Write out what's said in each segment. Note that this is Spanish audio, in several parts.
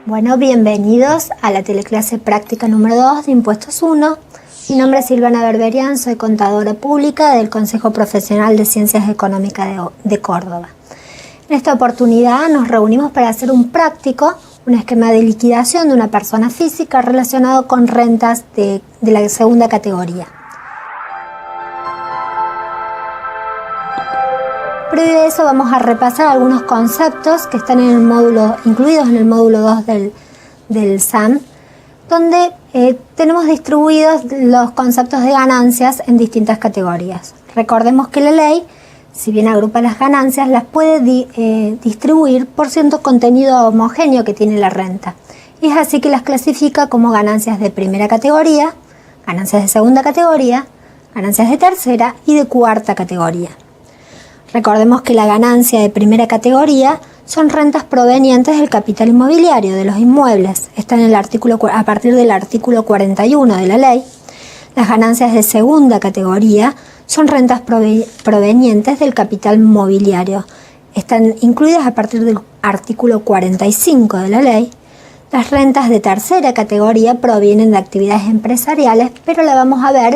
Bueno, bienvenidos a la teleclase práctica número 2 de Impuestos 1. Mi nombre es Silvana Berberian, soy contadora pública del Consejo Profesional de Ciencias Económicas de Córdoba. En esta oportunidad nos reunimos para hacer un práctico, un esquema de liquidación de una persona física relacionado con rentas de la segunda categoría. Previo a eso vamos a repasar algunos conceptos que están incluidos en el módulo 2 del SAM, donde tenemos distribuidos los conceptos de ganancias en distintas categorías. Recordemos que la ley, si bien agrupa las ganancias, las puede distribuir por cierto contenido homogéneo que tiene la renta. Y es así que las clasifica como ganancias de primera categoría, ganancias de segunda categoría, ganancias de tercera y de cuarta categoría. Recordemos que la ganancia de primera categoría son rentas provenientes del capital inmobiliario, de los inmuebles. Está en a partir del artículo 41 de la ley. Las ganancias de segunda categoría son rentas provenientes del capital mobiliario. Están incluidas a partir del artículo 45 de la ley. Las rentas de tercera categoría provienen de actividades empresariales, pero la vamos a ver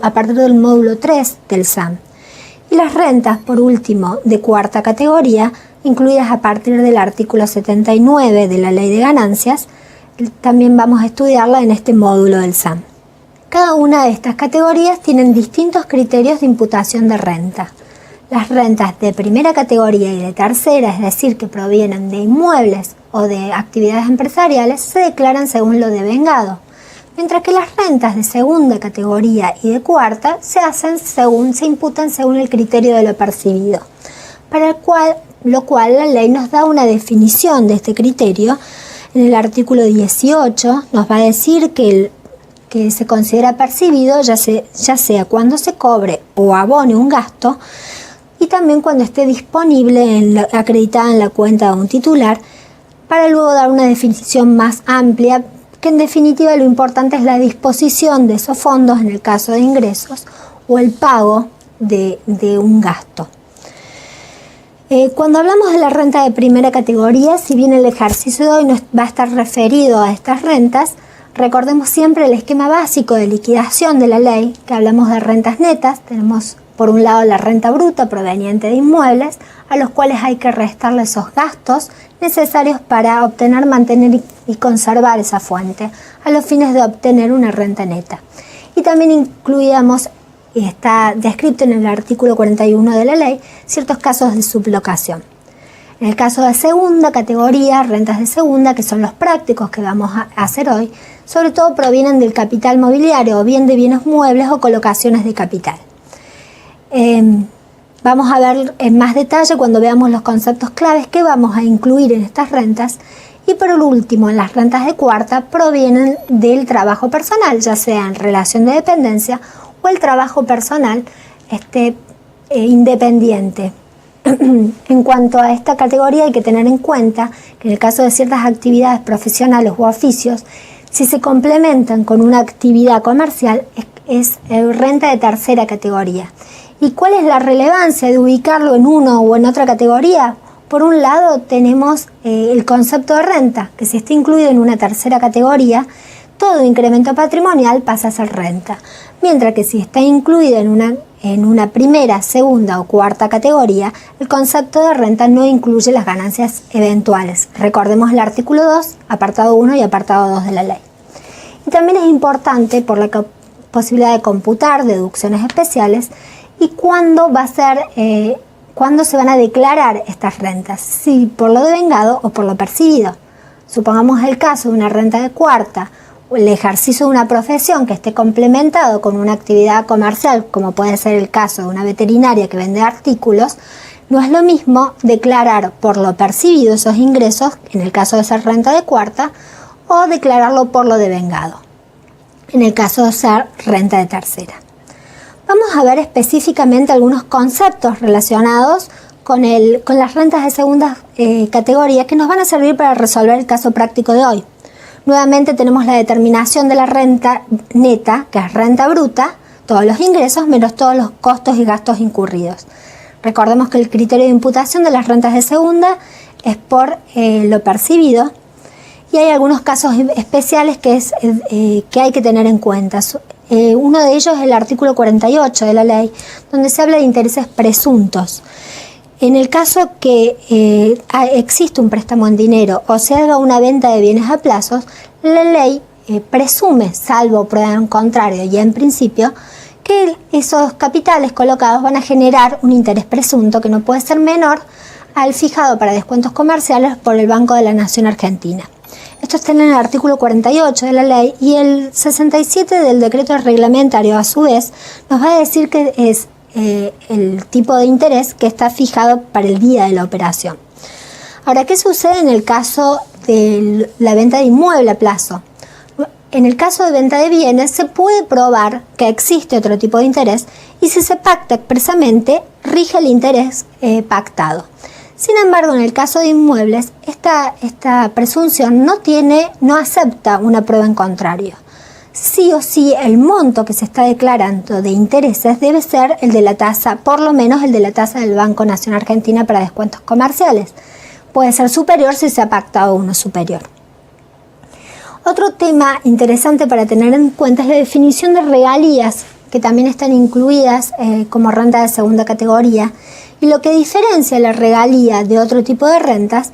a partir del módulo 3 del SAM. Y las rentas, por último, de cuarta categoría, incluidas a partir del artículo 79 de la Ley de Ganancias, también vamos a estudiarla en este módulo del SAM. Cada una de estas categorías tienen distintos criterios de imputación de renta. Las rentas de primera categoría y de tercera, es decir, que provienen de inmuebles o de actividades empresariales, se declaran según lo devengado, mientras que las rentas de segunda categoría y de cuarta se imputan según el criterio de lo percibido, para lo cual la ley nos da una definición de este criterio. En el artículo 18 nos va a decir que se considera percibido ya sea cuando se cobre o abone un gasto y también cuando esté disponible acreditada en la cuenta de un titular, para luego dar una definición más amplia, que en definitiva lo importante es la disposición de esos fondos en el caso de ingresos o el pago de un gasto. Cuando hablamos de la renta de primera categoría, si bien el ejercicio de hoy no va a estar referido a estas rentas, recordemos siempre el esquema básico de liquidación de la ley, que hablamos de rentas netas. Tenemos por un lado la renta bruta proveniente de inmuebles, a los cuales hay que restarle esos gastos necesarios para obtener, mantener y conservar esa fuente, a los fines de obtener una renta neta. Y también incluíamos, y está descrito en el artículo 41 de la ley, ciertos casos de sublocación. En el caso de segunda categoría, rentas de segunda, que son los prácticos que vamos a hacer hoy, sobre todo provienen del capital mobiliario o bien de bienes muebles o colocaciones de capital. Vamos a ver en más detalle cuando veamos los conceptos claves que vamos a incluir en estas rentas. Y por último, en las rentas de cuarta provienen del trabajo personal, ya sea en relación de dependencia o el trabajo personal independiente. En cuanto a esta categoría hay que tener en cuenta que en el caso de ciertas actividades profesionales u oficios, si se complementan con una actividad comercial, es renta de tercera categoría. ¿Y cuál es la relevancia de ubicarlo en una o en otra categoría? Por un lado tenemos el concepto de renta, que si está incluido en una tercera categoría, todo incremento patrimonial pasa a ser renta, mientras que si está incluido en una primera, segunda o cuarta categoría, el concepto de renta no incluye las ganancias eventuales. Recordemos el artículo 2, apartado 1 y apartado 2 de la ley. Y también es importante por la posibilidad de computar deducciones especiales y cuándo se van a declarar estas rentas, si por lo devengado o por lo percibido. Supongamos el caso de una renta de cuarta o el ejercicio de una profesión que esté complementado con una actividad comercial, como puede ser el caso de una veterinaria que vende artículos, no es lo mismo declarar por lo percibido esos ingresos, en el caso de ser renta de cuarta, o declararlo por lo devengado, en el caso de ser renta de tercera. Vamos a ver específicamente algunos conceptos relacionados con las rentas de segunda categoría que nos van a servir para resolver el caso práctico de hoy. Nuevamente tenemos la determinación de la renta neta, que es renta bruta, todos los ingresos menos todos los costos y gastos incurridos. Recordemos que el criterio de imputación de las rentas de segunda es por lo percibido y hay algunos casos especiales que hay que tener en cuenta. Uno de ellos es el artículo 48 de la ley, donde se habla de intereses presuntos. En el caso que existe un préstamo en dinero o se haga una venta de bienes a plazos, la ley presume, salvo prueba en contrario y en principio, que esos capitales colocados van a generar un interés presunto que no puede ser menor al fijado para descuentos comerciales por el Banco de la Nación Argentina. Esto está en el artículo 48 de la ley, y el 67 del decreto reglamentario, a su vez, nos va a decir que es el tipo de interés que está fijado para el día de la operación. Ahora, ¿qué sucede en el caso de la venta de inmueble a plazo? En el caso de venta de bienes se puede probar que existe otro tipo de interés, y si se pacta expresamente, rige el interés pactado. Sin embargo, en el caso de inmuebles, esta presunción no acepta una prueba en contrario. Sí o sí, el monto que se está declarando de intereses debe ser el de la tasa, por lo menos el de la tasa del Banco Nación Argentina para descuentos comerciales. Puede ser superior si se ha pactado uno superior. Otro tema interesante para tener en cuenta es la definición de regalías, que también están incluidas como renta de segunda categoría. Y lo que diferencia la regalía de otro tipo de rentas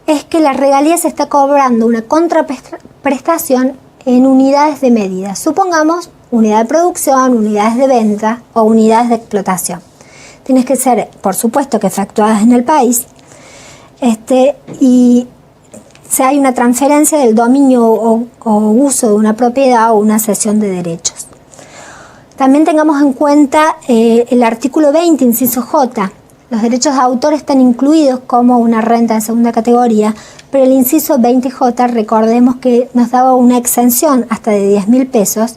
es que la regalía se está cobrando una contraprestación en unidades de medida. Supongamos unidad de producción, unidades de venta o unidades de explotación. Tienes que ser, por supuesto, que efectuadas en el país, y si hay una transferencia del dominio o uso de una propiedad o una cesión de derechos. También tengamos en cuenta el artículo 20, inciso J. Los derechos de autor están incluidos como una renta de segunda categoría, pero el inciso 20J, recordemos que nos daba una exención hasta de 10.000 pesos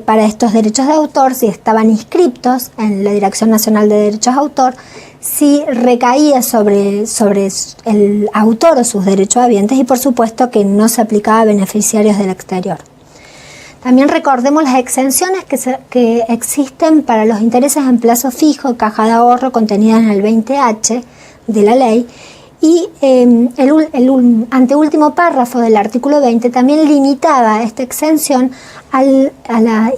para estos derechos de autor si estaban inscriptos en la Dirección Nacional de Derechos de Autor, si recaía sobre el autor o sus derechohabientes, y por supuesto que no se aplicaba a beneficiarios del exterior. También recordemos las exenciones que existen para los intereses en plazo fijo, caja de ahorro, contenidas en el 20H de la ley, y el anteúltimo párrafo del artículo 20 también limitaba esta exención a la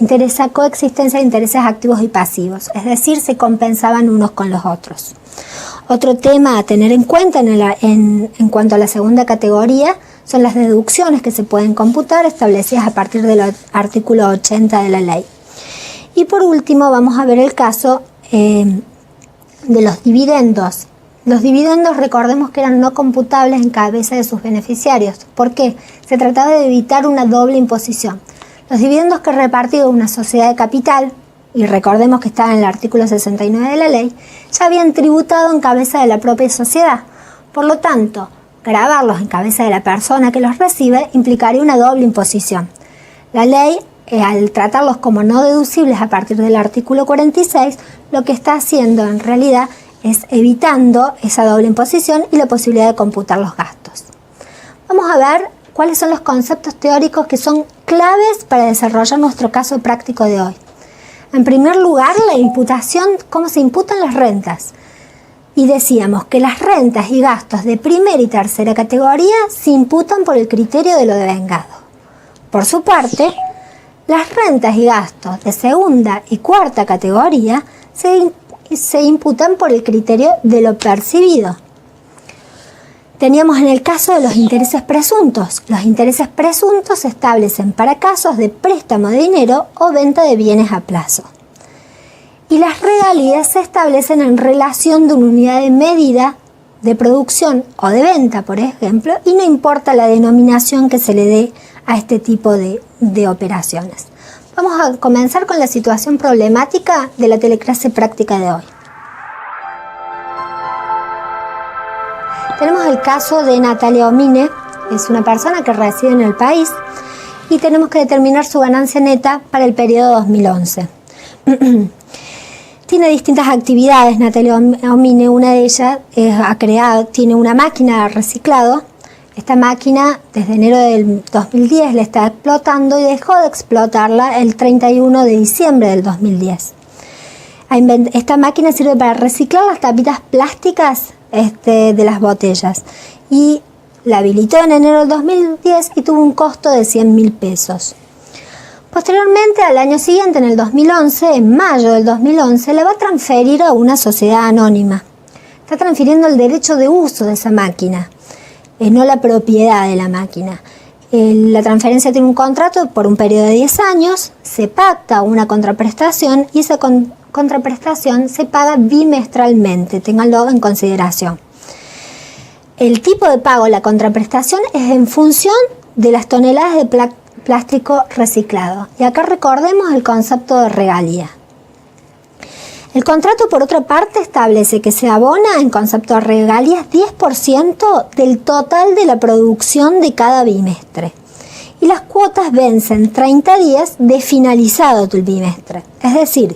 coexistencia de intereses activos y pasivos, es decir, se compensaban unos con los otros. Otro tema a tener en cuenta en cuanto a la segunda categoría son las deducciones que se pueden computar, establecidas a partir del artículo 80 de la ley. Y por último vamos a ver el caso de los dividendos. Los dividendos, recordemos que eran no computables en cabeza de sus beneficiarios. ¿Por qué? Se trataba de evitar una doble imposición. Los dividendos que repartió una sociedad de capital, y recordemos que estaba en el artículo 69 de la ley, ya habían tributado en cabeza de la propia sociedad. Por lo tanto, gravarlos en cabeza de la persona que los recibe implicaría una doble imposición. La ley, al tratarlos como no deducibles a partir del artículo 46, lo que está haciendo en realidad es evitando esa doble imposición y la posibilidad de computar los gastos. Vamos a ver cuáles son los conceptos teóricos que son claves para desarrollar nuestro caso práctico de hoy. En primer lugar, la imputación, cómo se imputan las rentas. Y decíamos que las rentas y gastos de primera y tercera categoría se imputan por el criterio de lo devengado. Por su parte, las rentas y gastos de segunda y cuarta categoría se imputan por el criterio de lo percibido. Teníamos en el caso de los intereses presuntos. Los intereses presuntos se establecen para casos de préstamo de dinero o venta de bienes a plazo. Y las regalías se establecen en relación de una unidad de medida de producción o de venta, por ejemplo, y no importa la denominación que se le dé a este tipo de operaciones. Vamos a comenzar con la situación problemática de la teleclase práctica de hoy. Tenemos el caso de Natalia Omine, es una persona que reside en el país, y tenemos que determinar su ganancia neta para el periodo 2011. Tiene distintas actividades Natalia Omine, una de ellas tiene una máquina de reciclado. Esta máquina desde enero del 2010 la está explotando y dejó de explotarla el 31 de diciembre del 2010. Esta máquina sirve para reciclar las tapitas plásticas de las botellas, y la habilitó en enero del 2010 y tuvo un costo de 100.000 pesos. Posteriormente, al año siguiente, en el 2011, en mayo del 2011, la va a transferir a una sociedad anónima. Está transfiriendo el derecho de uso de esa máquina, no la propiedad de la máquina. La transferencia tiene un contrato por un periodo de 10 años, se pacta una contraprestación y esa contraprestación se paga bimestralmente, ténganlo en consideración. El tipo de pago, la contraprestación, es en función de las toneladas de plástico reciclado. Y acá recordemos el concepto de regalía. El contrato, por otra parte, establece que se abona en concepto de regalías 10% del total de la producción de cada bimestre. Y las cuotas vencen 30 días de finalizado el bimestre. Es decir,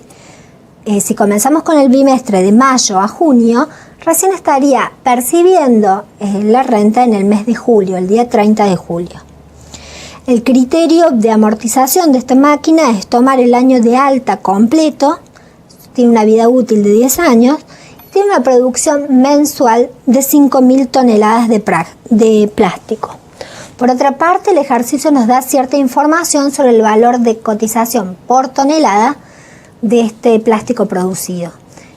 si comenzamos con el bimestre de mayo a junio, recién estaría percibiendo la renta en el mes de julio, el día 30 de julio. El criterio de amortización de esta máquina es tomar el año de alta completo, tiene una vida útil de 10 años, y tiene una producción mensual de 5.000 toneladas de plástico. Por otra parte, el ejercicio nos da cierta información sobre el valor de cotización por tonelada de este plástico producido.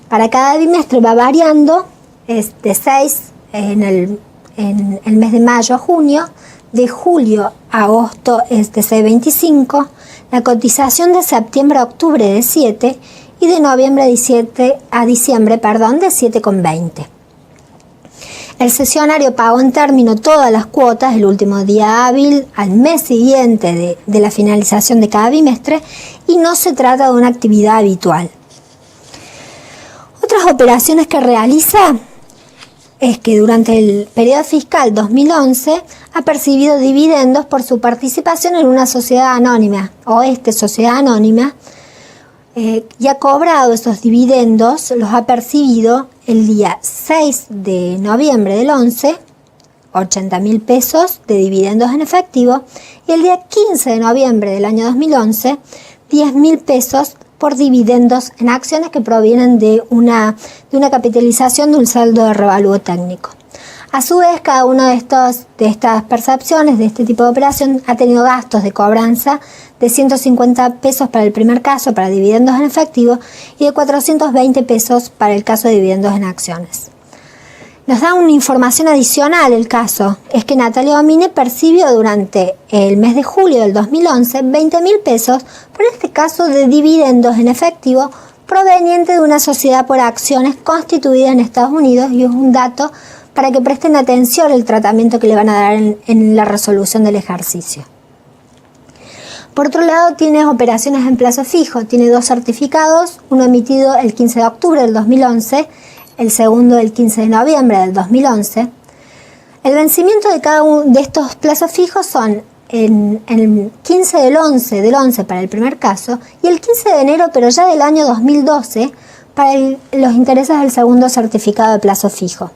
Para cada bimestre va variando, es de 6 en el mes de mayo a junio, de julio a agosto es de 6,25, la cotización de septiembre a octubre de 7 y de noviembre a diciembre, de 7,20. El cesionario pagó en término todas las cuotas el último día hábil al mes siguiente de la finalización de cada bimestre y no se trata de una actividad habitual. Otras operaciones que realiza es que durante el periodo fiscal 2011 ha percibido dividendos por su participación en una sociedad anónima sociedad anónima, y ha cobrado esos dividendos, los ha percibido el día 6 de noviembre del 11, 80.000 pesos de dividendos en efectivo, y el día 15 de noviembre del año 2011, 10.000 pesos por dividendos en acciones que provienen de una capitalización de un saldo de revalúo técnico. A su vez, cada una de estas percepciones, de este tipo de operación, ha tenido gastos de cobranza de 150 pesos para el primer caso, para dividendos en efectivo, y de 420 pesos para el caso de dividendos en acciones. Nos da una información adicional el caso, es que Natalia Omine percibió durante el mes de julio del 2011 20.000 pesos por este caso de dividendos en efectivo proveniente de una sociedad por acciones constituida en Estados Unidos, y es un dato para que presten atención al tratamiento que le van a dar en la resolución del ejercicio. Por otro lado, tiene operaciones en plazo fijo, tiene 2 certificados, uno emitido el 15 de octubre del 2011, el segundo el 15 de noviembre del 2011. El vencimiento de cada uno de estos plazos fijos son en el 15 del 11 para el primer caso y el 15 de enero, pero ya del año 2012, para los intereses del segundo certificado de plazo fijo.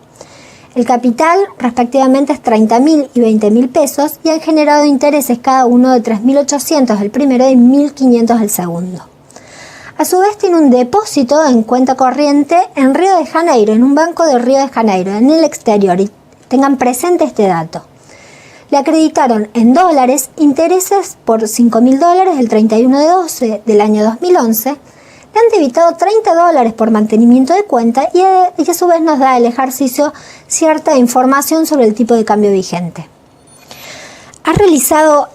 El capital respectivamente es 30.000 y 20.000 pesos y han generado intereses cada uno de 3.800 el primero y 1.500 el segundo. A su vez tiene un depósito en cuenta corriente en Río de Janeiro, en un banco de Río de Janeiro, en el exterior, y tengan presente este dato. Le acreditaron en dólares intereses por $5.000 el 31 de 12 del año 2011, le han debitado $30 por mantenimiento de cuenta y a su vez nos da el ejercicio cierta información sobre el tipo de cambio vigente.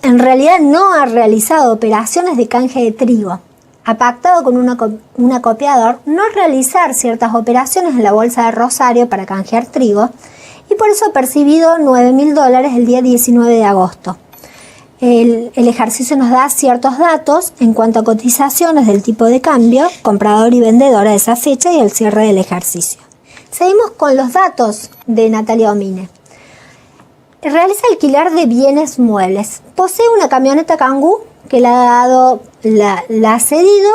En realidad no ha realizado operaciones de canje de trigo. Ha pactado con un acopiador no realizar ciertas operaciones en la bolsa de Rosario para canjear trigo y por eso ha percibido $9.000 el día 19 de agosto. El ejercicio nos da ciertos datos en cuanto a cotizaciones del tipo de cambio, comprador y vendedor a esa fecha y el cierre del ejercicio. Seguimos con los datos de Natalia Omine. Realiza alquiler de bienes muebles. Posee una camioneta Kangoo que la ha cedido,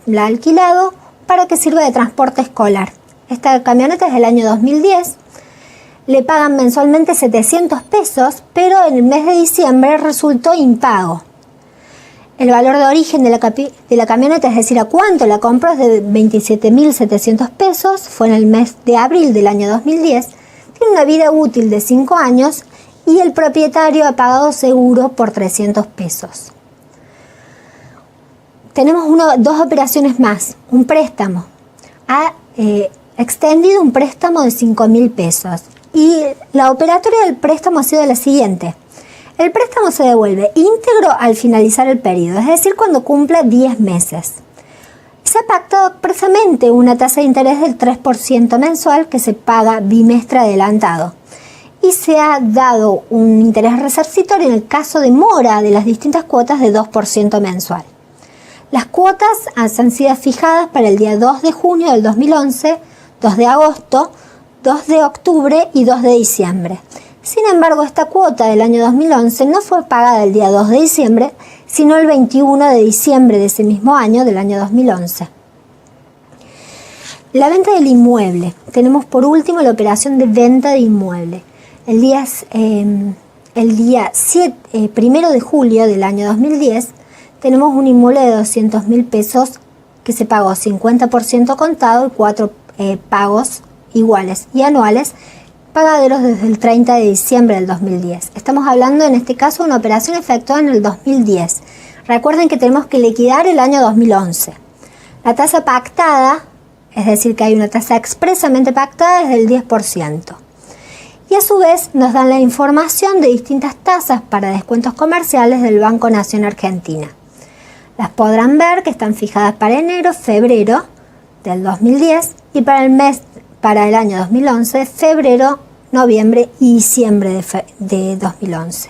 la ha alquilado para que sirva de transporte escolar. Esta camioneta es del año 2010. Le pagan mensualmente 700 pesos, pero en el mes de diciembre resultó impago. El valor de origen de la camioneta, es decir, a cuánto la compró, es de 27.700 pesos. Fue en el mes de abril del año 2010. tiene una vida útil de 5 años y el propietario ha pagado seguro por 300 pesos. Tenemos dos operaciones más. Un préstamo. Ha extendido un préstamo de 5.000 pesos y la operatoria del préstamo ha sido la siguiente. El préstamo se devuelve íntegro al finalizar el periodo, es decir, cuando cumpla 10 meses. Se ha pactado expresamente una tasa de interés del 3% mensual que se paga bimestre adelantado. Y se ha dado un interés resarcitorio en el caso de mora de las distintas cuotas de 2% mensual. Las cuotas han sido fijadas para el día 2 de junio del 2011, 2 de agosto, 2 de octubre y 2 de diciembre. Sin embargo, esta cuota del año 2011 no fue pagada el día 2 de diciembre, sino el 21 de diciembre de ese mismo año, del año 2011. La venta del inmueble. Tenemos por último la operación de venta de inmueble. El día 1 de julio del año 2010 tenemos un inmueble de 200.000 pesos que se pagó 50% contado y 4 pagos iguales y anuales pagaderos desde el 30 de diciembre del 2010. Estamos hablando en este caso de una operación efectuada en el 2010. Recuerden que tenemos que liquidar el año 2011. La tasa pactada, es decir, que hay una tasa expresamente pactada, es del 10%. Y a su vez nos dan la información de distintas tasas para descuentos comerciales del Banco Nación Argentina. Las podrán ver que están fijadas para enero, febrero del 2010 y para el año 2011, febrero, noviembre y diciembre de 2011.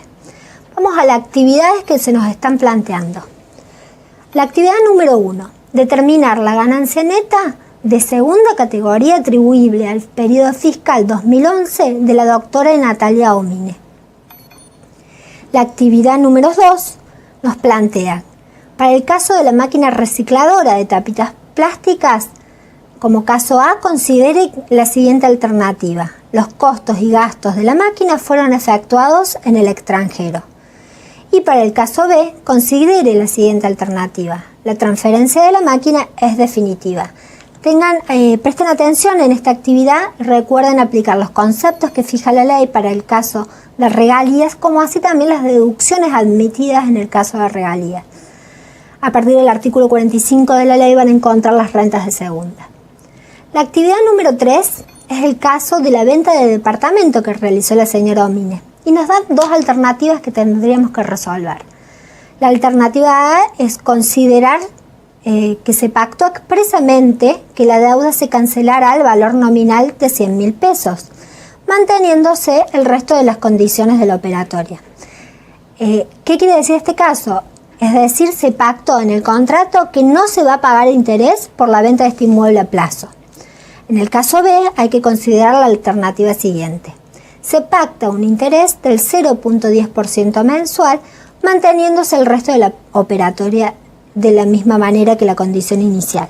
Vamos a las actividades que se nos están planteando. La actividad número 1, determinar la ganancia neta de segunda categoría atribuible al periodo fiscal 2011 de la doctora Natalia Omine. La actividad número 2 nos plantea, para el caso de la máquina recicladora de tapitas plásticas, como caso A, considere la siguiente alternativa. Los costos y gastos de la máquina fueron efectuados en el extranjero. Y para el caso B, considere la siguiente alternativa. La transferencia de la máquina es definitiva. Presten atención en esta actividad, recuerden aplicar los conceptos que fija la ley para el caso de regalías, como así también las deducciones admitidas en el caso de regalías. A partir del artículo 45 de la ley van a encontrar las rentas de segunda. La actividad número 3 es el caso de la venta de departamento que realizó la señora Omine y nos da dos alternativas que tendríamos que resolver. La alternativa A es considerar que se pactó expresamente que la deuda se cancelara al valor nominal de 100.000 pesos, manteniéndose el resto de las condiciones de la operatoria. ¿Qué quiere decir este caso? Es decir, se pactó en el contrato que no se va a pagar interés por la venta de este inmueble a plazo. En el caso B hay que considerar la alternativa siguiente. Se pacta un interés del 0.10% mensual, manteniéndose el resto de la operatoria de la misma manera que la condición inicial.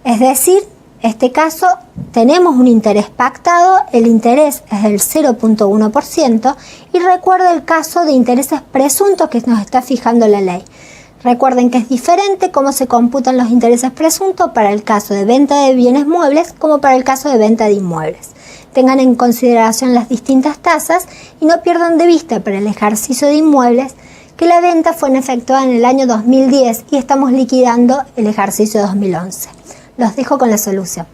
Es decir, en este caso tenemos un interés pactado, el interés es del 0.1% y recuerda el caso de intereses presuntos que nos está fijando la ley. Recuerden que es diferente cómo se computan los intereses presuntos para el caso de venta de bienes muebles como para el caso de venta de inmuebles. Tengan en consideración las distintas tasas y no pierdan de vista para el ejercicio de inmuebles que la venta fue efectuada en el año 2010 y estamos liquidando el ejercicio 2011. Los dejo con la solución.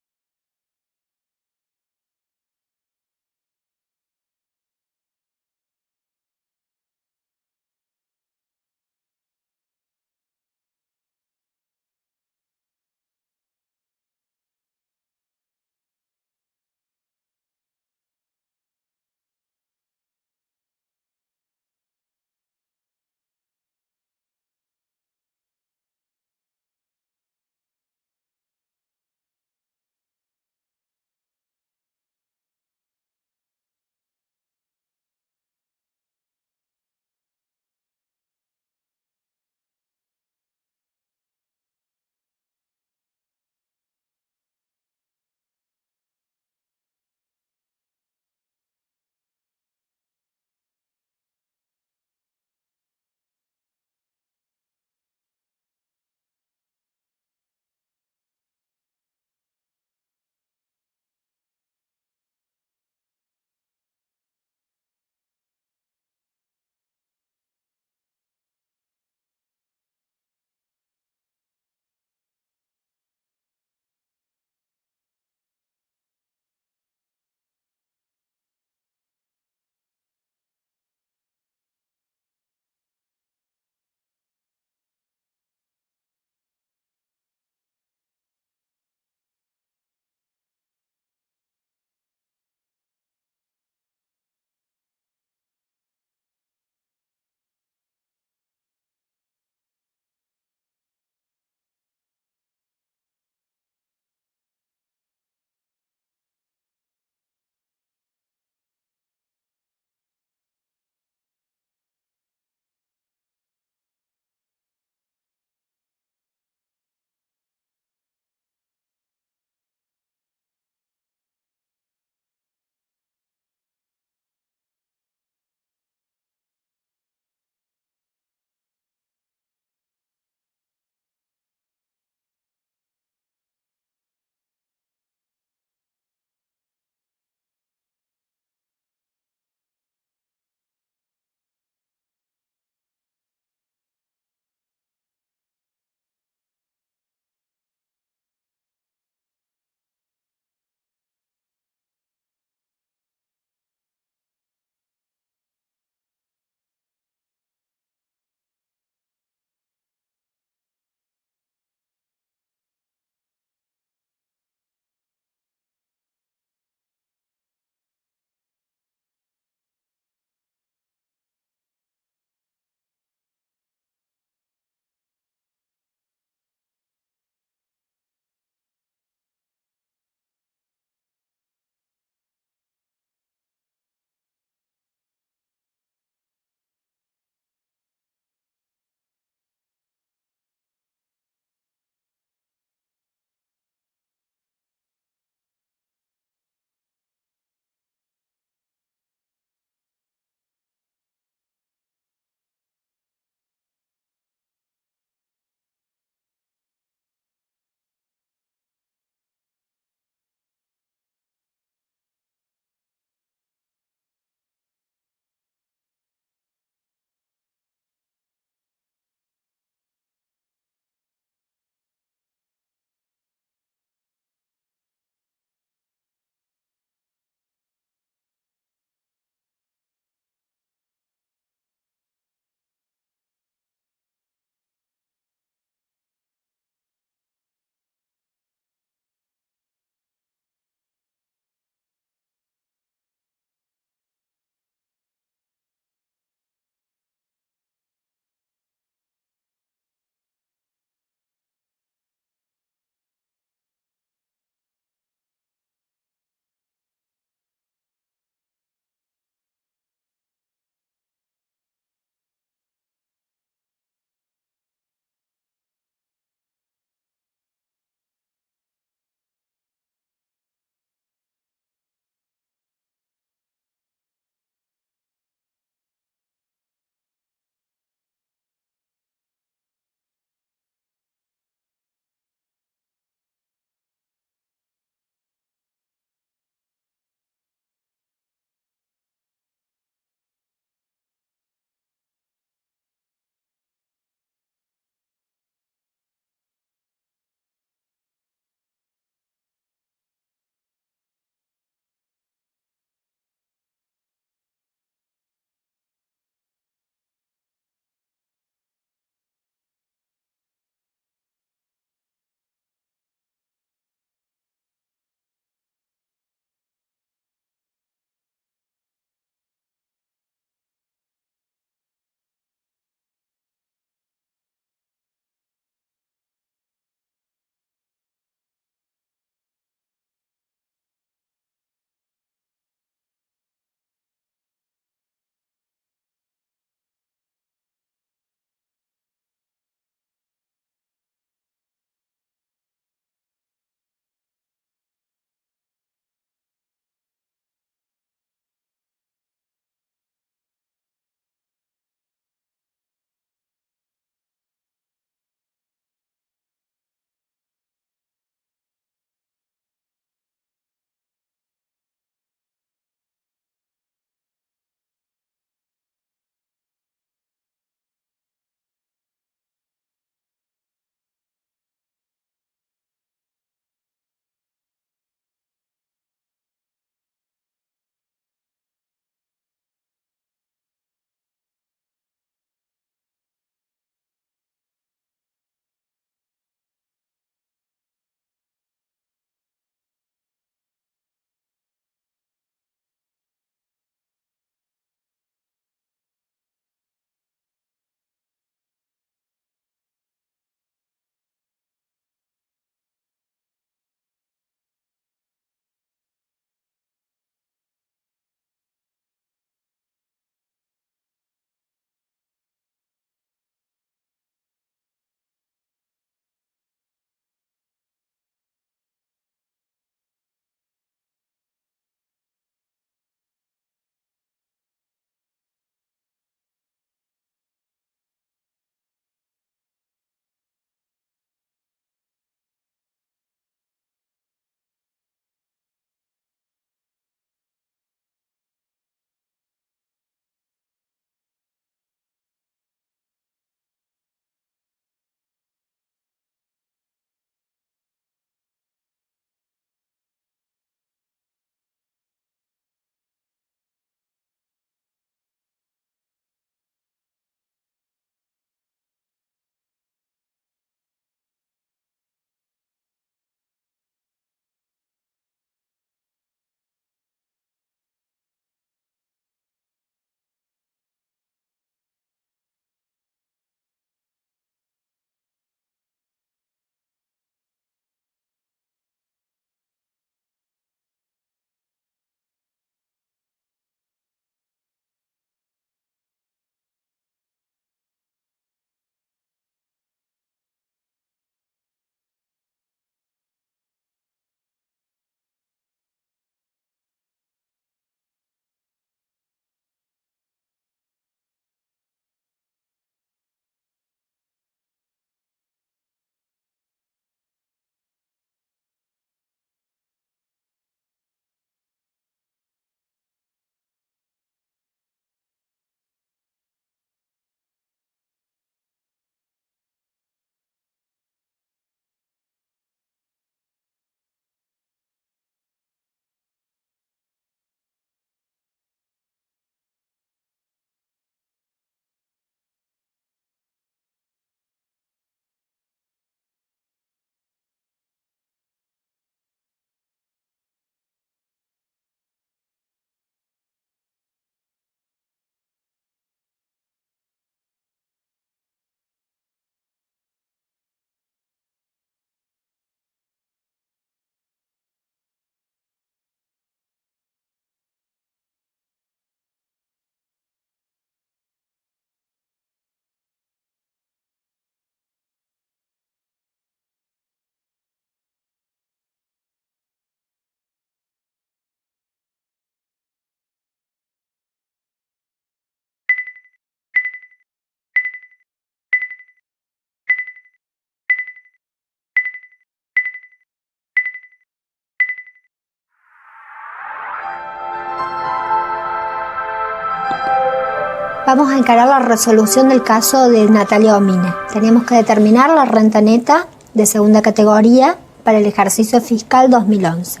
vamos a encarar la resolución del caso de Natalia Omine. Teníamos que determinar la renta neta de segunda categoría para el ejercicio fiscal 2011.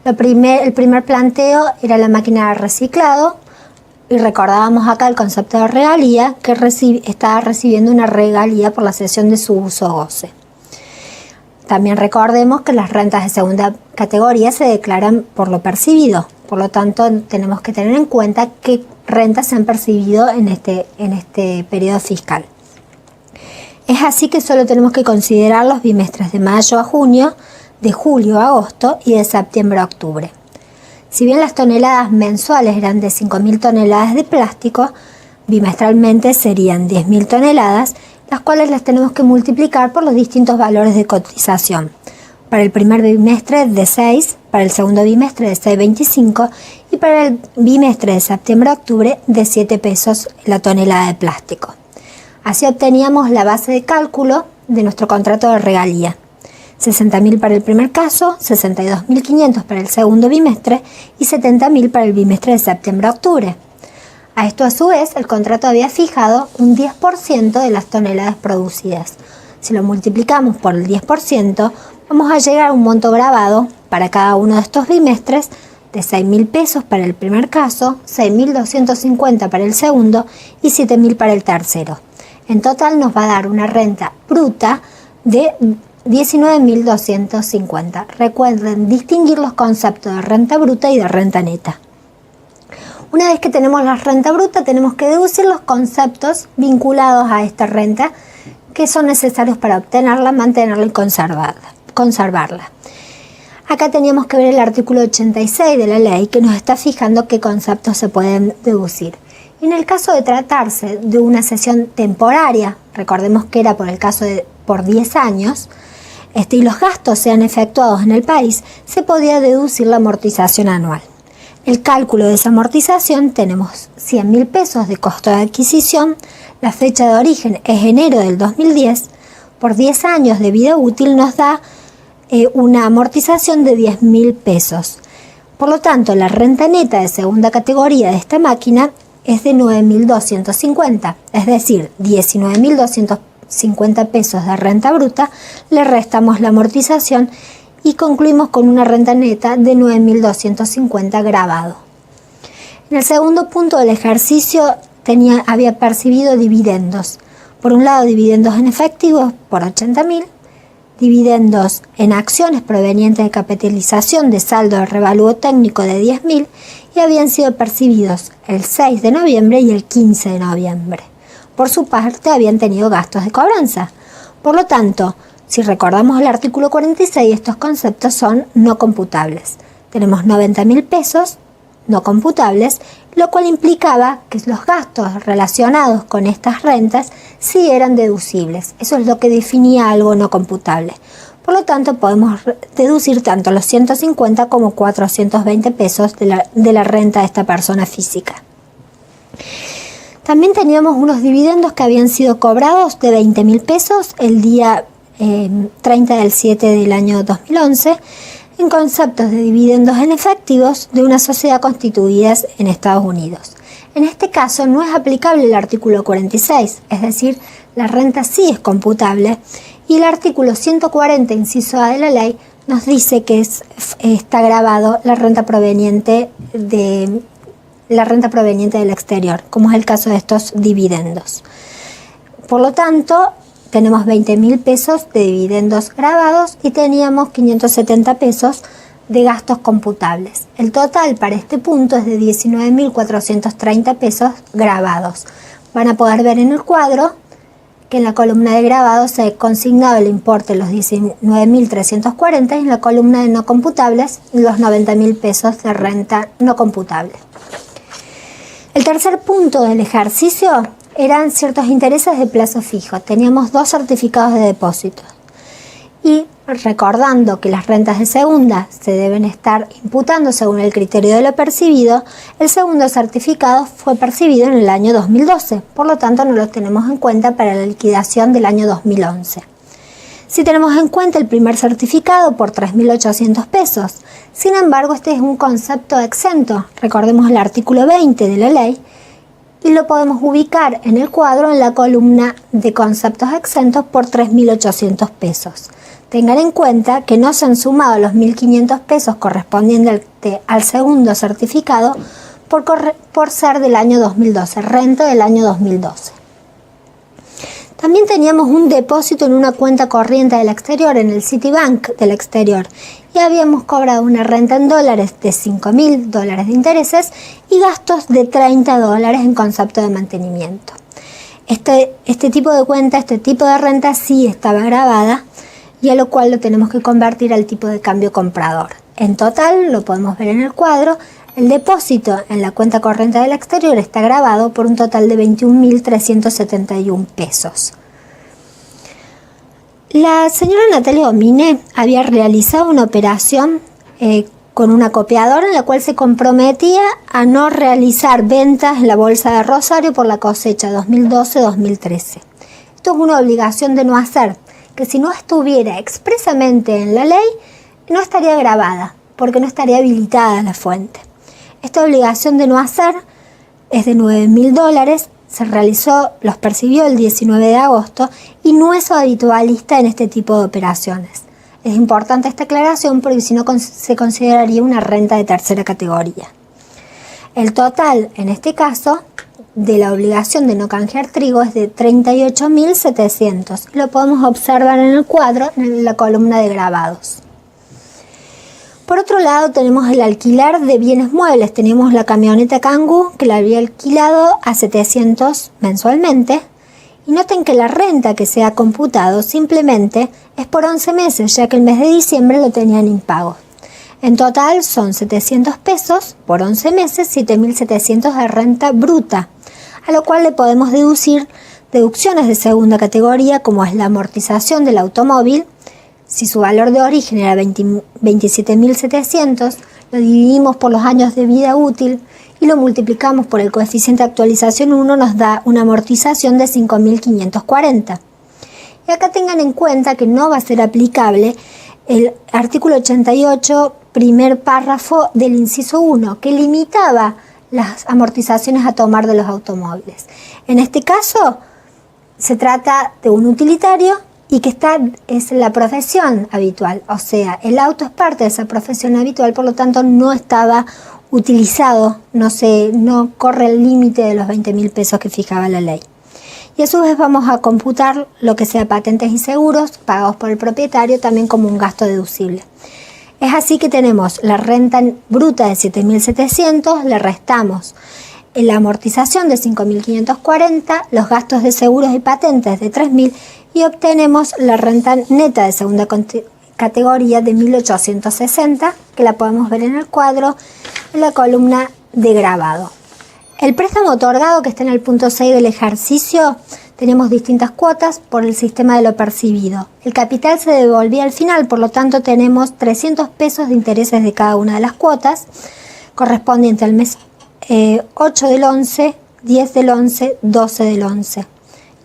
El primer planteo era la máquina de reciclado y recordábamos acá el concepto de regalía, que estaba recibiendo una regalía por la cesión de su uso o goce. También recordemos que las rentas de segunda categoría se declaran por lo percibido, por lo tanto tenemos que tener en cuenta qué rentas se han percibido en este periodo fiscal. Es así que solo tenemos que considerar los bimestres de mayo a junio, de julio a agosto y de septiembre a octubre. Si bien las toneladas mensuales eran de 5.000 toneladas de plástico, bimestralmente serían 10.000 toneladas, las cuales las tenemos que multiplicar por los distintos valores de cotización. Para el primer bimestre de 6, para el segundo bimestre de 6,25 y para el bimestre de septiembre a octubre de 7 pesos la tonelada de plástico. Así obteníamos la base de cálculo de nuestro contrato de regalía. 60.000 para el primer caso, 62.500 para el segundo bimestre y 70.000 para el bimestre de septiembre a octubre. A esto a su vez el contrato había fijado un 10% de las toneladas producidas. Si lo multiplicamos por el 10%, vamos a llegar a un monto grabado para cada uno de estos bimestres de 6.000 pesos para el primer caso, 6.250 para el segundo y 7.000 para el tercero. En total nos va a dar una renta bruta de 19.250. Recuerden distinguir los conceptos de renta bruta y de renta neta. Una vez que tenemos la renta bruta, tenemos que deducir los conceptos vinculados a esta renta que son necesarios para obtenerla, mantenerla y conservarla. Acá teníamos que ver el artículo 86 de la ley que nos está fijando qué conceptos se pueden deducir. En el caso de tratarse de una cesión temporaria, recordemos que era por 10 años, y los gastos sean efectuados en el país, se podía deducir la amortización anual. El cálculo de esa amortización tenemos 100.000 pesos de costo de adquisición, la fecha de origen es enero del 2010, por 10 años de vida útil nos da una amortización de 10.000 pesos. Por lo tanto, la renta neta de segunda categoría de esta máquina es de 9.250, es decir, 19.250 pesos de renta bruta, le restamos la amortización y concluimos con una renta neta de 9.250 grabado. En el segundo punto del ejercicio había percibido dividendos. Por un lado, dividendos en efectivo por 80.000, dividendos en acciones provenientes de capitalización de saldo de revalúo técnico de 10.000 y habían sido percibidos el 6 de noviembre y el 15 de noviembre. Por su parte, habían tenido gastos de cobranza. Por lo tanto, si recordamos el artículo 46, estos conceptos son no computables. Tenemos 90.000 pesos no computables, lo cual implicaba que los gastos relacionados con estas rentas sí eran deducibles. Eso es lo que definía algo no computable. Por lo tanto, podemos deducir tanto los 150 como 420 pesos de la renta de esta persona física. También teníamos unos dividendos que habían sido cobrados de 20.000 pesos el día 30 del 7 del año 2011 en conceptos de dividendos en efectivos de una sociedad constituida en Estados Unidos. En este caso no es aplicable el artículo 46, es decir, la renta sí es computable y el artículo 140, inciso A de la ley, nos dice que está grabado la renta proveniente del exterior, como es el caso de estos dividendos. Por lo tanto, tenemos 20.000 pesos de dividendos grabados y teníamos 570 pesos de gastos computables. El total para este punto es de 19.430 pesos grabados. Van a poder ver en el cuadro que en la columna de grabados se ha consignado el importe de los 19.340 y en la columna de no computables los 90.000 pesos de renta no computable. El tercer punto del ejercicio eran ciertos intereses de plazo fijo. Teníamos 2 certificados de depósito. Y recordando que las rentas de segunda se deben estar imputando según el criterio de lo percibido, el segundo certificado fue percibido en el año 2012. Por lo tanto, no lo tenemos en cuenta para la liquidación del año 2011. Si tenemos en cuenta el primer certificado por 3.800 pesos. Sin embargo, este es un concepto exento. Recordemos el artículo 20 de la ley y lo podemos ubicar en el cuadro en la columna de conceptos exentos por 3.800 pesos. Tengan en cuenta que no se han sumado los 1.500 pesos correspondientes al segundo certificado por ser del año 2012, renta del año 2012. También teníamos un depósito en una cuenta corriente del exterior, en el Citibank del exterior, y habíamos cobrado una renta en dólares de $5.000 de intereses y gastos de $30 en concepto de mantenimiento. Este tipo de cuenta, este tipo de renta sí estaba grabada, y a lo cual lo tenemos que convertir al tipo de cambio comprador. En total, lo podemos ver en el cuadro, el depósito en la cuenta corriente del exterior está grabado por un total de 21.371 pesos. La señora Natalia Omine había realizado una operación con una copiadora en la cual se comprometía a no realizar ventas en la bolsa de Rosario por la cosecha 2012-2013. Esto es una obligación de no hacer, que si no estuviera expresamente en la ley, no estaría grabada, porque no estaría habilitada la fuente. Esta obligación de no hacer es de $9.000, los percibió el 19 de agosto y no es habitualista en este tipo de operaciones. Es importante esta aclaración porque si no se consideraría una renta de tercera categoría. El total, en este caso, de la obligación de no canjear trigo es de 38.700. Lo podemos observar en el cuadro, en la columna de grabados. Por otro lado, tenemos el alquiler de bienes muebles. Tenemos la camioneta Kangoo, que la había alquilado a 700 mensualmente. Y noten que la renta que se ha computado simplemente es por 11 meses, ya que el mes de diciembre lo tenían impago. En total son 700 pesos por 11 meses, 7.700 de renta bruta, a lo cual le podemos deducir deducciones de segunda categoría, como es la amortización del automóvil. Si su valor de origen era 27.700, lo dividimos por los años de vida útil y lo multiplicamos por el coeficiente de actualización 1, nos da una amortización de 5.540. Y acá tengan en cuenta que no va a ser aplicable el artículo 88, primer párrafo del inciso 1, que limitaba las amortizaciones a tomar de los automóviles. En este caso, se trata de un utilitario y que es la profesión habitual, o sea, el auto es parte de esa profesión habitual, por lo tanto no estaba utilizado, no corre el límite de los 20.000 pesos que fijaba la ley. Y a su vez vamos a computar lo que sea patentes y seguros pagados por el propietario también como un gasto deducible. Es así que tenemos la renta bruta de 7.700, le restamos la amortización de 5.540, los gastos de seguros y patentes de 3.000 y obtenemos la renta neta de segunda categoría de 1.860, que la podemos ver en el cuadro, en la columna de grabado. El préstamo otorgado, que está en el punto 6 del ejercicio, tenemos distintas cuotas por el sistema de lo percibido. El capital se devolvía al final, por lo tanto tenemos 300 pesos de intereses de cada una de las cuotas, correspondiente al mes 8 del 11, 10 del 11, 12 del 11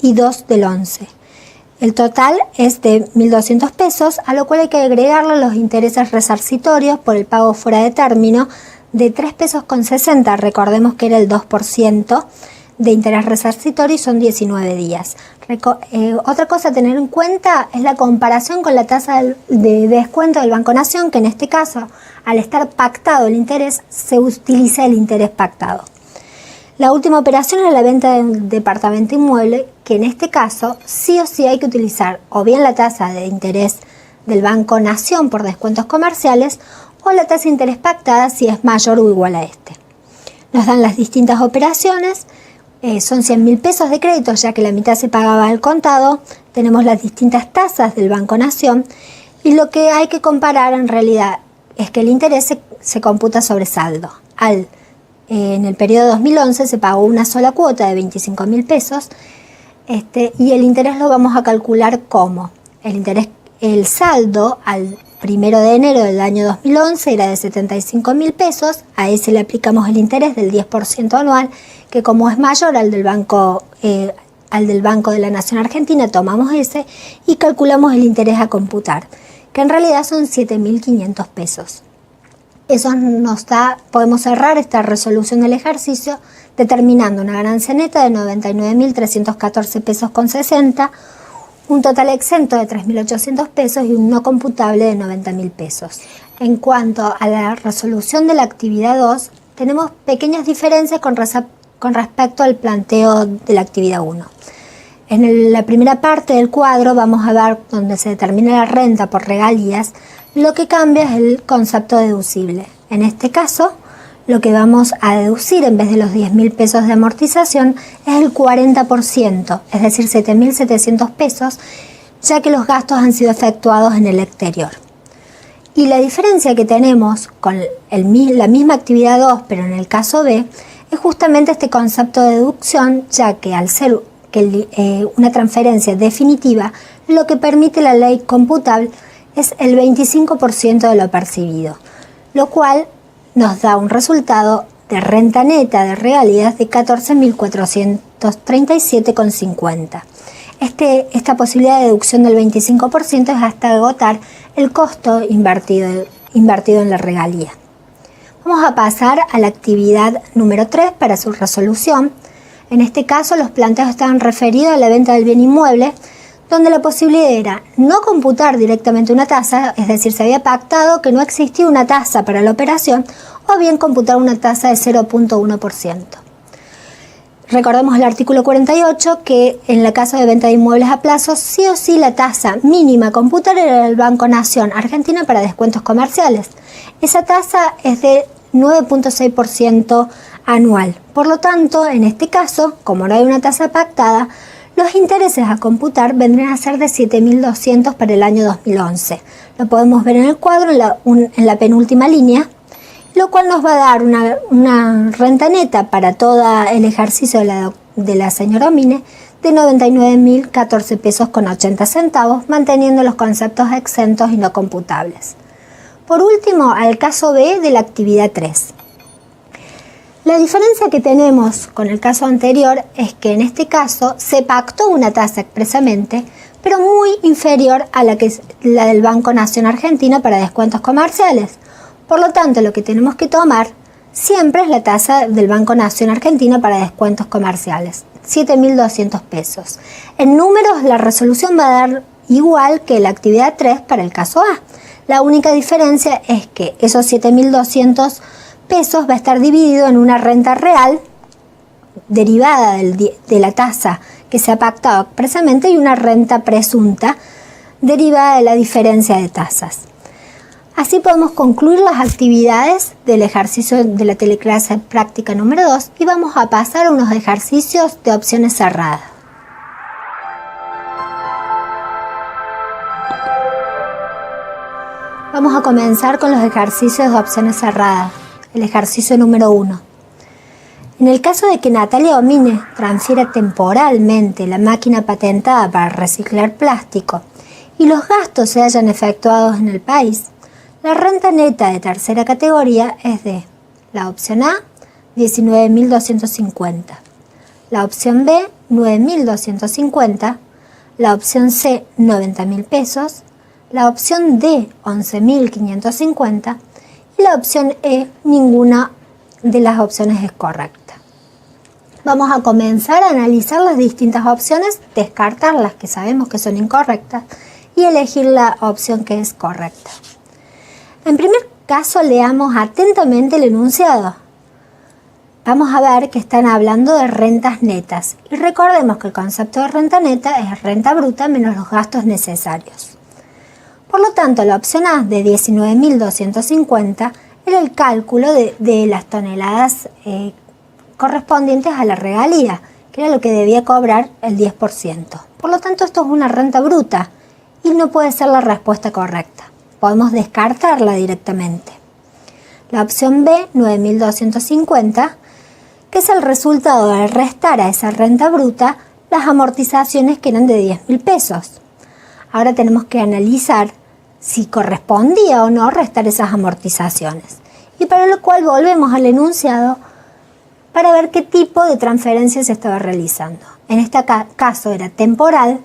y 2 del 11. El total es de 1.200 pesos, a lo cual hay que agregarle los intereses resarcitorios por el pago fuera de término de 3 pesos con 60. Recordemos que era el 2% de interés resarcitorio y son 19 días. Otra cosa a tener en cuenta es la comparación con la tasa de descuento del Banco Nación, que en este caso, al estar pactado el interés, se utiliza el interés pactado. La última operación es la venta de un departamento inmueble, que en este caso sí o sí hay que utilizar o bien la tasa de interés del Banco Nación por descuentos comerciales o la tasa de interés pactada si es mayor o igual a este. Nos dan las distintas operaciones, son 100.000 pesos de crédito ya que la mitad se pagaba al contado, tenemos las distintas tasas del Banco Nación y lo que hay que comparar en realidad es que el interés se computa sobre saldo. En el periodo 2011 se pagó una sola cuota de 25.000 pesos y el interés lo vamos a calcular como el saldo al 1 de enero del año 2011 era de 75.000 pesos, a ese le aplicamos el interés del 10% anual, que como es mayor al del Banco de la Nación Argentina, tomamos ese y calculamos el interés a computar, que en realidad son 7.500 pesos. Eso nos da, podemos cerrar esta resolución del ejercicio determinando una ganancia neta de 99.314 pesos con 60, un total exento de 3.800 pesos y un no computable de 90.000 pesos. En cuanto a la resolución de la actividad 2, tenemos pequeñas diferencias con respecto al planteo de la actividad 1. En la primera parte del cuadro vamos a ver donde se determina la renta por regalías. Lo que cambia es el concepto deducible. En este caso, lo que vamos a deducir en vez de los 10.000 pesos de amortización es el 40%, es decir, 7.700 pesos, ya que los gastos han sido efectuados en el exterior. Y la diferencia que tenemos con la misma actividad 2, pero en el caso B, es justamente este concepto de deducción, ya que al ser una transferencia definitiva, lo que permite la ley computable es el 25% de lo percibido, lo cual nos da un resultado de renta neta de regalías de 14.437,50. Esta posibilidad de deducción del 25% es hasta agotar el costo invertido en la regalía. Vamos a pasar a la actividad número 3 para su resolución. En este caso, los planteos estaban referidos a la venta del bien inmueble, donde la posibilidad era no computar directamente una tasa, es decir, se había pactado que no existía una tasa para la operación, o bien computar una tasa de 0.1%. Recordemos el artículo 48 que en el caso de venta de inmuebles a plazo, sí o sí la tasa mínima a computar era el Banco Nación Argentina para descuentos comerciales. Esa tasa es de 9.6% anual. Por lo tanto, en este caso, como no hay una tasa pactada, los intereses a computar vendrían a ser de 7.200 para el año 2011. Lo podemos ver en el cuadro, en la penúltima línea, lo cual nos va a dar una renta neta para todo el ejercicio de la señora Omine de 99.014 pesos con 80 centavos, manteniendo los conceptos exentos y no computables. Por último, al caso B de la actividad 3. La diferencia que tenemos con el caso anterior es que en este caso se pactó una tasa expresamente, pero muy inferior a la del Banco Nación Argentina para descuentos comerciales. Por lo tanto, lo que tenemos que tomar siempre es la tasa del Banco Nación Argentina para descuentos comerciales, 7.200 pesos. En números, la resolución va a dar igual que la actividad 3 para el caso A. La única diferencia es que esos 7.200 pesos va a estar dividido en una renta real derivada de la tasa que se ha pactado expresamente y una renta presunta derivada de la diferencia de tasas. Así podemos concluir las actividades del ejercicio de la teleclase práctica número 2 y vamos a pasar a unos ejercicios de opciones cerradas. Vamos a comenzar con los ejercicios de opciones cerradas. El ejercicio número 1. En el caso de que Natalia Omine transfiera temporalmente la máquina patentada para reciclar plástico y los gastos se hayan efectuado en el país, la renta neta de tercera categoría es de la opción A, 19.250, la opción B, 9.250, la opción C, 90.000 pesos, la opción D, 11.550 y la opción E, ninguna de las opciones es correcta. Vamos a comenzar a analizar las distintas opciones, descartar las que sabemos que son incorrectas y elegir la opción que es correcta. En primer caso, leamos atentamente el enunciado. Vamos a ver que están hablando de rentas netas y recordemos que el concepto de renta neta es renta bruta menos los gastos necesarios. Por lo tanto, la opción A de 19.250 era el cálculo de las toneladas correspondientes a la regalía, que era lo que debía cobrar el 10%. Por lo tanto, esto es una renta bruta y no puede ser la respuesta correcta. Podemos descartarla directamente. La opción B, 9.250, que es el resultado de restar a esa renta bruta las amortizaciones que eran de 10.000 pesos. Ahora tenemos que analizar si correspondía o no restar esas amortizaciones. Y para lo cual volvemos al enunciado para ver qué tipo de transferencia se estaba realizando. En este caso era temporal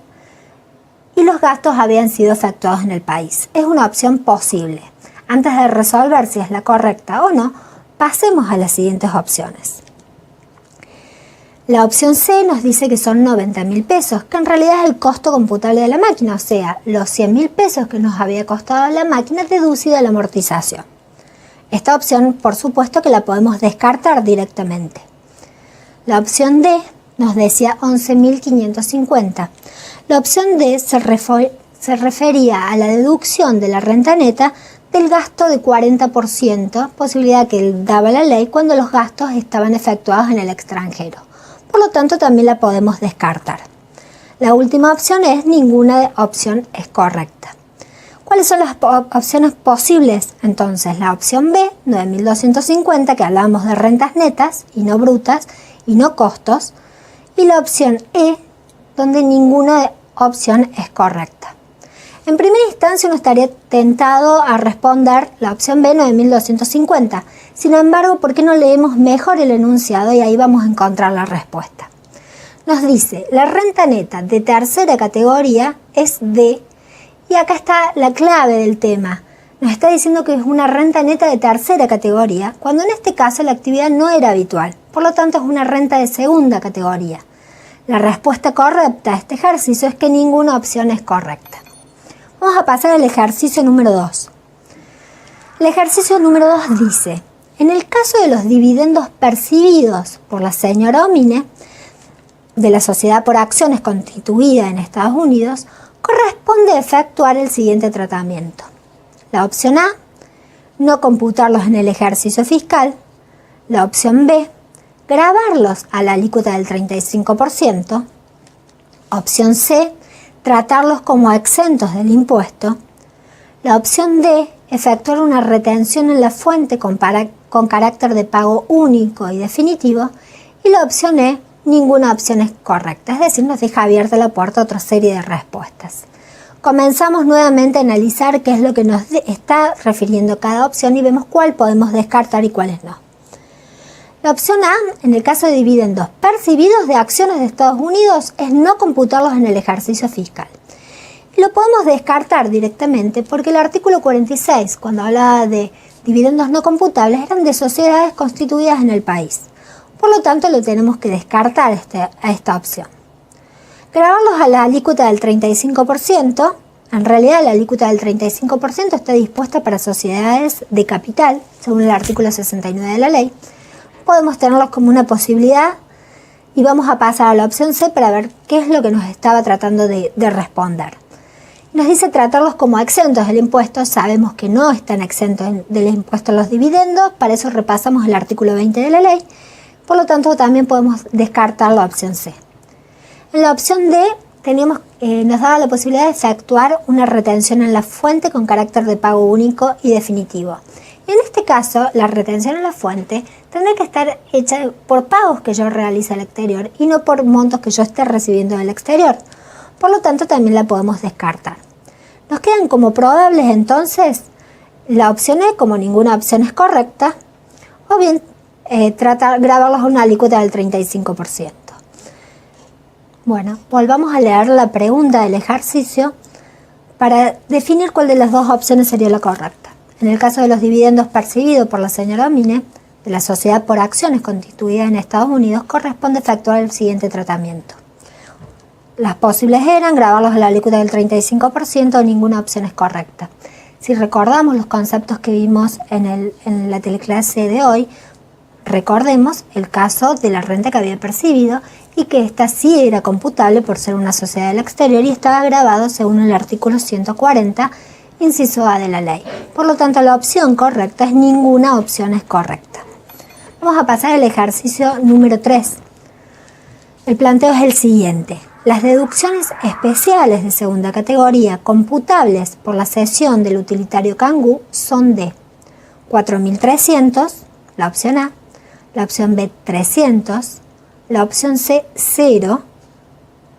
y los gastos habían sido efectuados en el país. Es una opción posible. Antes de resolver si es la correcta o no, pasemos a las siguientes opciones. La opción C nos dice que son 90.000 pesos, que en realidad es el costo computable de la máquina, o sea, los 100.000 pesos que nos había costado la máquina deducida la amortización. Esta opción, por supuesto, que la podemos descartar directamente. La opción D nos decía 11.550. La opción D se refería a la deducción de la renta neta del gasto de 40%, posibilidad que daba la ley cuando los gastos estaban efectuados en el extranjero. Por lo tanto, también la podemos descartar. La última opción es ninguna opción es correcta. ¿Cuáles son las opciones posibles? Entonces, la opción B, 9.250, que hablamos de rentas netas y no brutas y no costos, y la opción E, donde ninguna opción es correcta. En primera instancia uno estaría tentado a responder la opción B, 9.250. Sin embargo, ¿por qué no leemos mejor el enunciado y ahí vamos a encontrar la respuesta? Nos dice, la renta neta de tercera categoría es D, y acá está la clave del tema. Nos está diciendo que es una renta neta de tercera categoría, cuando en este caso la actividad no era habitual. Por lo tanto, es una renta de segunda categoría. La respuesta correcta a este ejercicio es que ninguna opción es correcta. Vamos a pasar al ejercicio número 2. El ejercicio número 2 dice, en el caso de los dividendos percibidos por la señora Omine, de la sociedad por acciones constituida en Estados Unidos, corresponde efectuar el siguiente tratamiento. La opción A, no computarlos en el ejercicio fiscal. La opción B, gravarlos a la alícuota del 35%. Opción C, tratarlos como exentos del impuesto. La opción D, efectuar una retención en la fuente con carácter de pago único y definitivo. Y la opción E, ninguna opción es correcta, es decir, nos deja abierta la puerta a otra serie de respuestas. Comenzamos nuevamente a analizar qué es lo que nos está refiriendo cada opción y vemos cuál podemos descartar y cuáles no. La opción A, en el caso de dividendos percibidos de acciones de Estados Unidos, es no computarlos en el ejercicio fiscal. Y lo podemos descartar directamente porque el artículo 46, cuando hablaba de dividendos no computables, eran de sociedades constituidas en el país. Por lo tanto, lo tenemos que descartar a esta opción. Grabarlos a la alícuota del 35%. En realidad, la alícuota del 35% está dispuesta para sociedades de capital, según el artículo 69 de la ley. Podemos tenerlos como una posibilidad y vamos a pasar a la opción C para ver qué es lo que nos estaba tratando de responder. Nos dice tratarlos como exentos del impuesto. Sabemos que no están exentos del impuesto a los dividendos, para eso repasamos el artículo 20 de la ley. Por lo tanto, también podemos descartar la opción C. En la opción D nos daba la posibilidad de efectuar una retención en la fuente con carácter de pago único y definitivo. En este caso, la retención en la fuente tendrá que estar hecha por pagos que yo realice al exterior y no por montos que yo esté recibiendo del exterior. Por lo tanto, también la podemos descartar. Nos quedan como probables entonces la opción E, como ninguna opción es correcta, o bien grabarlos a una alícuota del 35%. Bueno, volvamos a leer la pregunta del ejercicio para definir cuál de las dos opciones sería la correcta. En el caso de los dividendos percibidos por la señora Omine, de la sociedad por acciones constituida en Estados Unidos, corresponde efectuar el siguiente tratamiento. Las posibles eran grabarlos a la alícuota del 35% o ninguna opción es correcta. Si recordamos los conceptos que vimos en la teleclase de hoy, recordemos el caso de la renta que había percibido y que esta sí era computable por ser una sociedad del exterior y estaba grabado según el artículo 140, inciso A de la ley. Por lo tanto, la opción correcta es ninguna opción es correcta. Vamos a pasar al ejercicio número 3. El planteo es el siguiente. Las deducciones especiales de segunda categoría computables por la cesión del utilitario Kangoo son de 4.300, la opción A, la opción B 300, la opción C 0,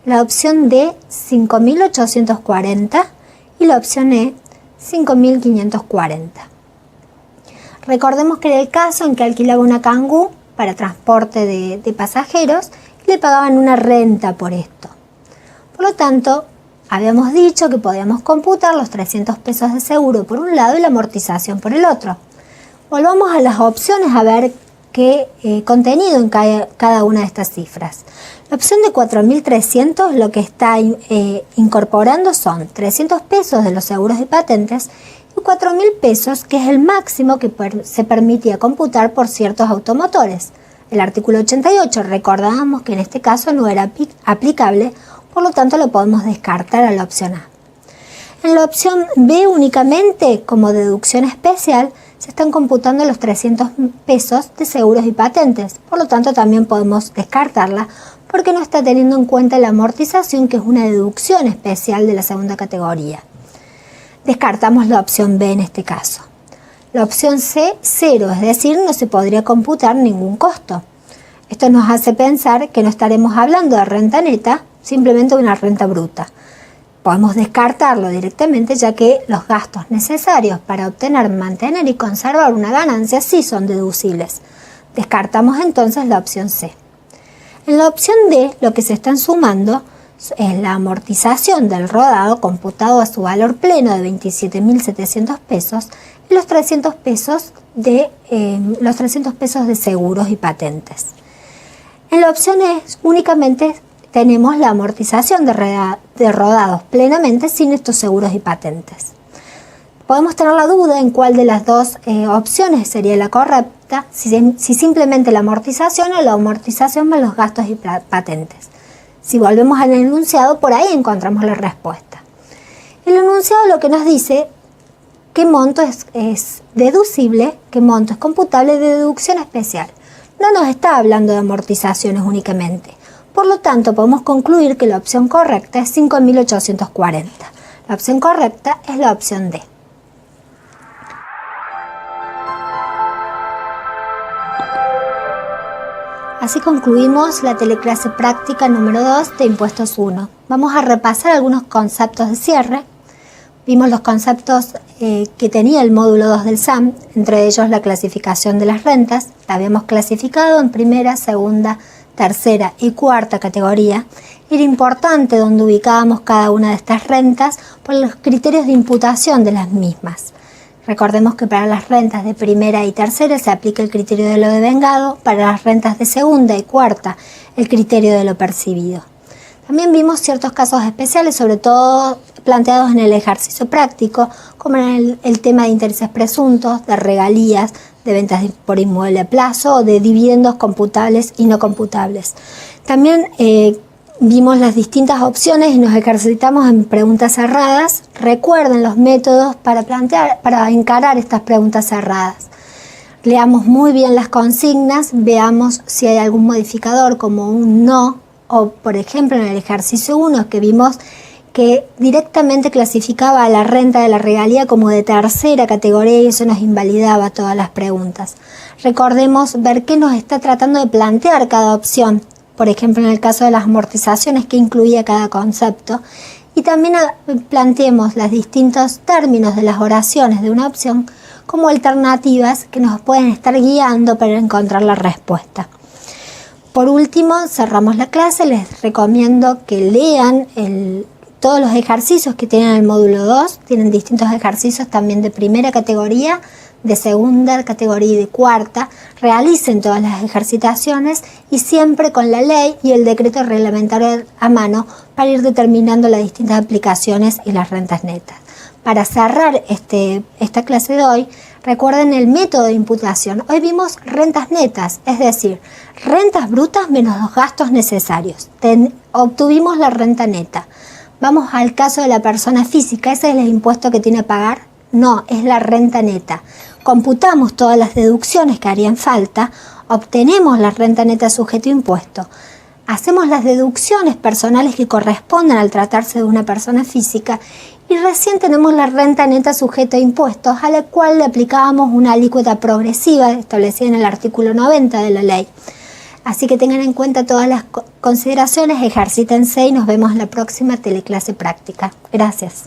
la opción D 5.840 y la opción E 5.540. Recordemos que era el caso en que alquilaba una Kangoo para transporte de pasajeros y le pagaban una renta por esto. Por lo tanto, Habíamos dicho que podíamos computar los 300 pesos de seguro por un lado y la amortización por el otro. Volvamos a las opciones a ver qué contenido en cada una de estas cifras. La opción de 4.300 lo que está incorporando son 300 pesos de los seguros y patentes y 4.000 pesos, que es el máximo que se permitía computar por ciertos automotores. El artículo 88, recordábamos que en este caso no era aplicable, por lo tanto lo podemos descartar a la opción A. En la opción B únicamente, como deducción especial, se están computando los 300 pesos de seguros y patentes, por lo tanto también podemos descartarla porque no está teniendo en cuenta la amortización, que es una deducción especial de la segunda categoría. Descartamos la opción B en este caso. La opción C, 0, es decir, no se podría computar ningún costo. Esto nos hace pensar que no estaremos hablando de renta neta, simplemente de una renta bruta. Podemos descartarlo directamente, ya que los gastos necesarios para obtener, mantener y conservar una ganancia sí son deducibles. Descartamos entonces la opción C. En la opción D, lo que se están sumando es la amortización del rodado computado a su valor pleno de 27.700 pesos y los 300 pesos de seguros y patentes. En la opción E únicamente tenemos la amortización de rodados plenamente sin estos seguros y patentes. Podemos tener la duda en cuál de las dos opciones sería la correcta, si simplemente la amortización o la amortización más los gastos y patentes. Si volvemos al enunciado, por ahí encontramos la respuesta. El enunciado lo que nos dice qué monto es deducible, qué monto es computable de deducción especial. No nos está hablando de amortizaciones únicamente. Por lo tanto, podemos concluir que la opción correcta es 5.840. La opción correcta es la opción D. Así concluimos la teleclase práctica número 2 de Impuestos 1. Vamos a repasar algunos conceptos de cierre. Vimos los conceptos que tenía el módulo 2 del SAM, entre ellos la clasificación de las rentas. La habíamos clasificado en primera, segunda, tercera y cuarta categoría. Era importante donde ubicábamos cada una de estas rentas por los criterios de imputación de las mismas. Recordemos que para las rentas de primera y tercera se aplica el criterio de lo devengado, para las rentas de segunda y cuarta el criterio de lo percibido. También vimos ciertos casos especiales, sobre todo planteados en el ejercicio práctico, como en el tema de intereses presuntos, de regalías, de ventas por inmueble a plazo o de dividendos computables y no computables. También vimos las distintas opciones y nos ejercitamos en preguntas cerradas. Recuerden los métodos para encarar estas preguntas cerradas. Leamos muy bien las consignas, veamos si hay algún modificador como un no, o por ejemplo en el ejercicio 1 que vimos que directamente clasificaba a la renta de la regalía como de tercera categoría y eso nos invalidaba todas las preguntas. Recordemos ver qué nos está tratando de plantear cada opción, por ejemplo en el caso de las amortizaciones, que incluía cada concepto, y también planteemos los distintos términos de las oraciones de una opción como alternativas que nos pueden estar guiando para encontrar la respuesta. Por último, cerramos la clase. Les recomiendo que lean todos los ejercicios que tienen el módulo 2. Tienen distintos ejercicios también de primera categoría, de segunda categoría y de cuarta. Realicen todas las ejercitaciones y siempre con la ley y el decreto reglamentario a mano para ir determinando las distintas aplicaciones y las rentas netas. Para cerrar esta clase de hoy, recuerden el método de imputación. Hoy vimos rentas netas, es decir, rentas brutas menos los gastos necesarios. Obtuvimos la renta neta. Vamos al caso de la persona física. ¿Ese es el impuesto que tiene que pagar? No, es la renta neta. Computamos todas las deducciones que harían falta, obtenemos la renta neta sujeto a impuesto. Hacemos las deducciones personales que correspondan al tratarse de una persona física y recién tenemos la renta neta sujeta a impuestos, a la cual le aplicábamos una alícuota progresiva establecida en el artículo 90 de la ley. Así que tengan en cuenta todas las consideraciones, ejercítense y nos vemos en la próxima teleclase práctica. Gracias.